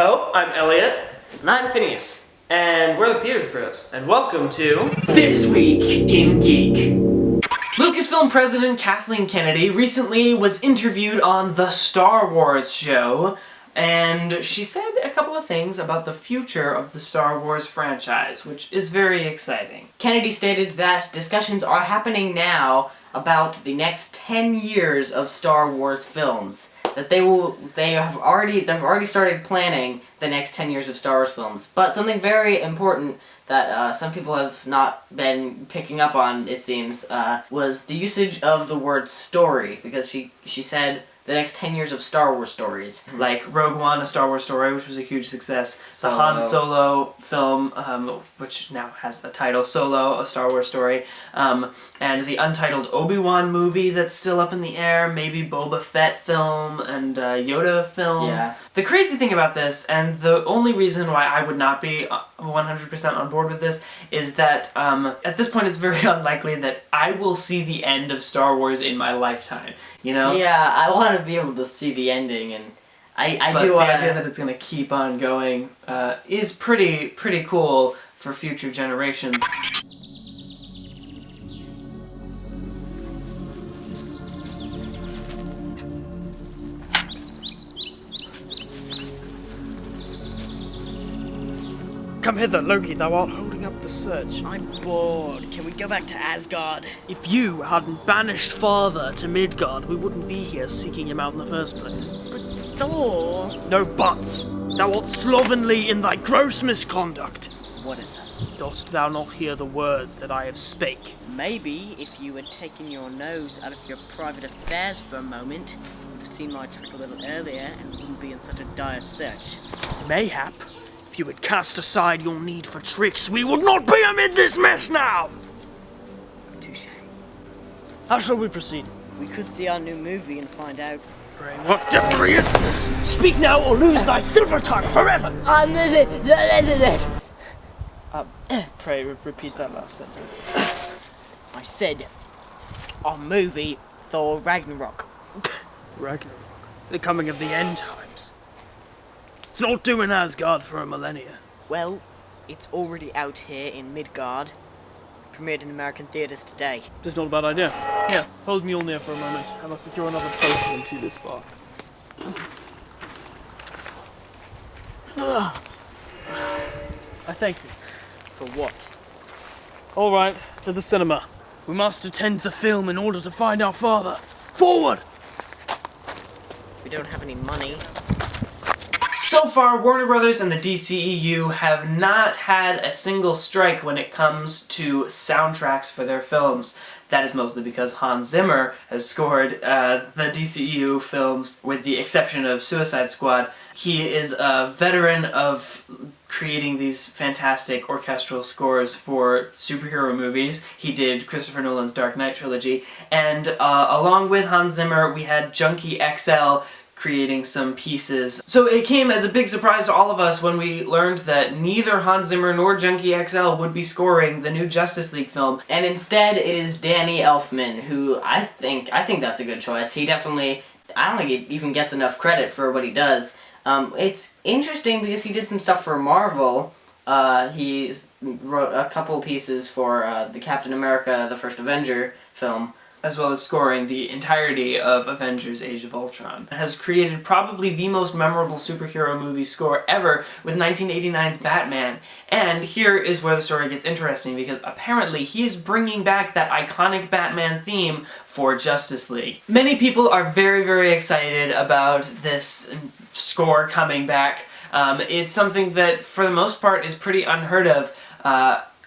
Ho, I'm Elliot. And I'm Phineas. And we're the Peters Bros. And welcome to This Week in Geek. Lucasfilm President Kathleen Kennedy recently was interviewed on the Star Wars show, and she said a couple of things about the future of the Star Wars franchise, which is very exciting. Kennedy stated that discussions are happening now about the next 10 years of Star Wars films. That they've already started planning the next 10 years of Star Wars films. But something very important that some people have not been picking up on, it seems, was the usage of the word story, because she said the next 10 years of Star Wars stories. Like Rogue One, a Star Wars story, which was a huge success. Solo. The Han Solo film, which now has a title, Solo, a Star Wars story. And the untitled Obi-Wan movie that's still up in the air. Maybe Boba Fett film and Yoda film. Yeah. The crazy thing about this, and the only reason why I would not be 100% on board with this, is that at this point it's very unlikely that I will see the end of Star Wars in my lifetime. You know? Yeah, I want to be able to see the ending, and I but do want the idea that it's going to keep on going is pretty cool for future generations. Come hither, Loki, thou art holding up the search. I'm bored. Can we go back to Asgard? If you hadn't banished father to Midgard, we wouldn't be here seeking him out in the first place. But Thor... No buts! Thou art slovenly in thy gross misconduct. What is that? Dost thou not hear the words that I have spake? Maybe if you had taken your nose out of your private affairs for a moment, you would have seen my trick a little earlier and wouldn't be in such a dire search. Mayhap, if you had cast aside your need for tricks, we would not be amid this mess now! Touché. How shall we proceed? We could see our new movie and find out. Pray, what debris is this? Speak now or lose thy silver tongue forever! Pray, repeat that last sentence. I said, our movie, Thor Ragnarok. Ragnarok. The coming of the end times. It's not doing Asgard for a millennia. Well, it's already out here in Midgard. Premiered in American theaters today. Just not a bad idea. Here, hold Mjolnir for a moment, and I'll secure another post into this bar. I thank you. For what? All right, to the cinema. We must attend the film in order to find our father. Forward! We don't have any money. So far, Warner Brothers and the DCEU have not had a single strike when it comes to soundtracks for their films. That is mostly because Hans Zimmer has scored the DCEU films, with the exception of Suicide Squad. He is a veteran of creating these fantastic orchestral scores for superhero movies. He did Christopher Nolan's Dark Knight trilogy, and along with Hans Zimmer, we had Junkie XL creating some pieces. So it came as a big surprise to all of us when we learned that neither Hans Zimmer nor Junkie XL would be scoring the new Justice League film. And instead it is Danny Elfman, who I think that's a good choice. He definitely, I don't think he even gets enough credit for what he does. It's interesting because he did some stuff for Marvel. He wrote a couple pieces for the Captain America, the First Avenger film, as well as scoring the entirety of Avengers Age of Ultron. It has created probably the most memorable superhero movie score ever with 1989's Batman. And here is where the story gets interesting, because apparently he is bringing back that iconic Batman theme for Justice League. Many people are very excited about this score coming back. It's something that, for the most part, is pretty unheard of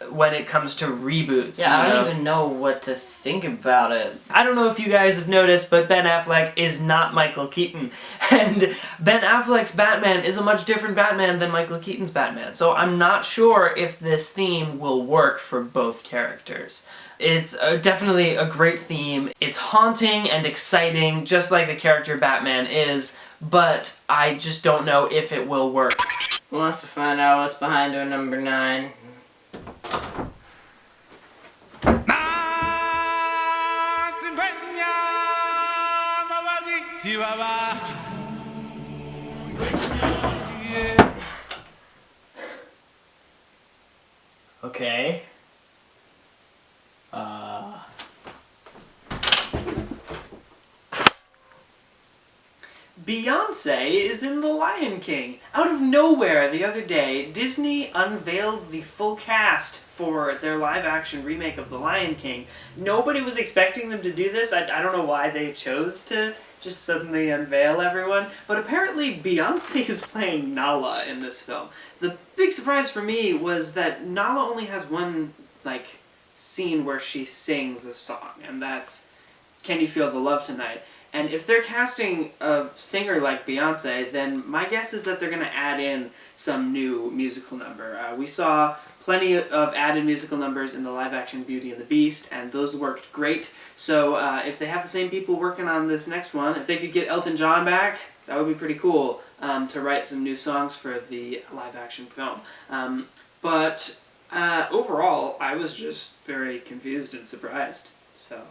when it comes to reboots. Yeah, I don't even know what to think about it. I don't know if you guys have noticed, but Ben Affleck is not Michael Keaton. And Ben Affleck's Batman is a much different Batman than Michael Keaton's Batman. So I'm not sure if this theme will work for both characters. It's definitely a great theme. It's haunting and exciting, just like the character Batman is, but I just don't know if it will work. Who wants to find out what's behind door number 9? Chihuahua. Yeah. Okay. Beyonce is in The Lion King. Out of nowhere, the other day, Disney unveiled the full cast for their live-action remake of The Lion King. Nobody was expecting them to do this. I don't know why they chose to just suddenly unveil everyone, but apparently Beyonce is playing Nala in this film. The big surprise for me was that Nala only has one, scene where she sings a song, and that's Can You Feel the Love Tonight? And if they're casting a singer like Beyonce, then my guess is that they're going to add in some new musical number. We saw plenty of added musical numbers in the live-action Beauty and the Beast, and those worked great. So if they have the same people working on this next one, if they could get Elton John back, that would be pretty cool to write some new songs for the live-action film. But overall, I was just very confused and surprised. So.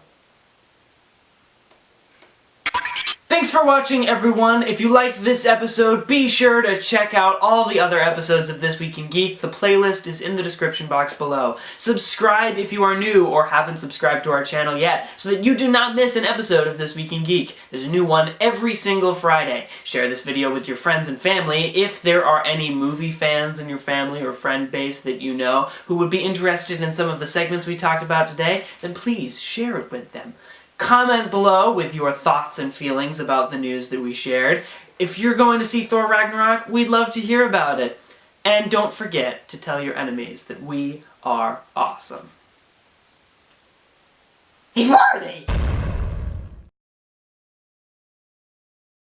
Thanks for watching, everyone. If you liked this episode, be sure to check out all the other episodes of This Week in Geek. The playlist is in the description box below. Subscribe if you are new or haven't subscribed to our channel yet, so that you do not miss an episode of This Week in Geek. There's a new one every single Friday. Share this video with your friends and family. If there are any movie fans in your family or friend base that you know who would be interested in some of the segments we talked about today, then please share it with them. Comment below with your thoughts and feelings about the news that we shared. If you're going to see Thor Ragnarok, we'd love to hear about it. And don't forget to tell your enemies that we are awesome. He's worthy!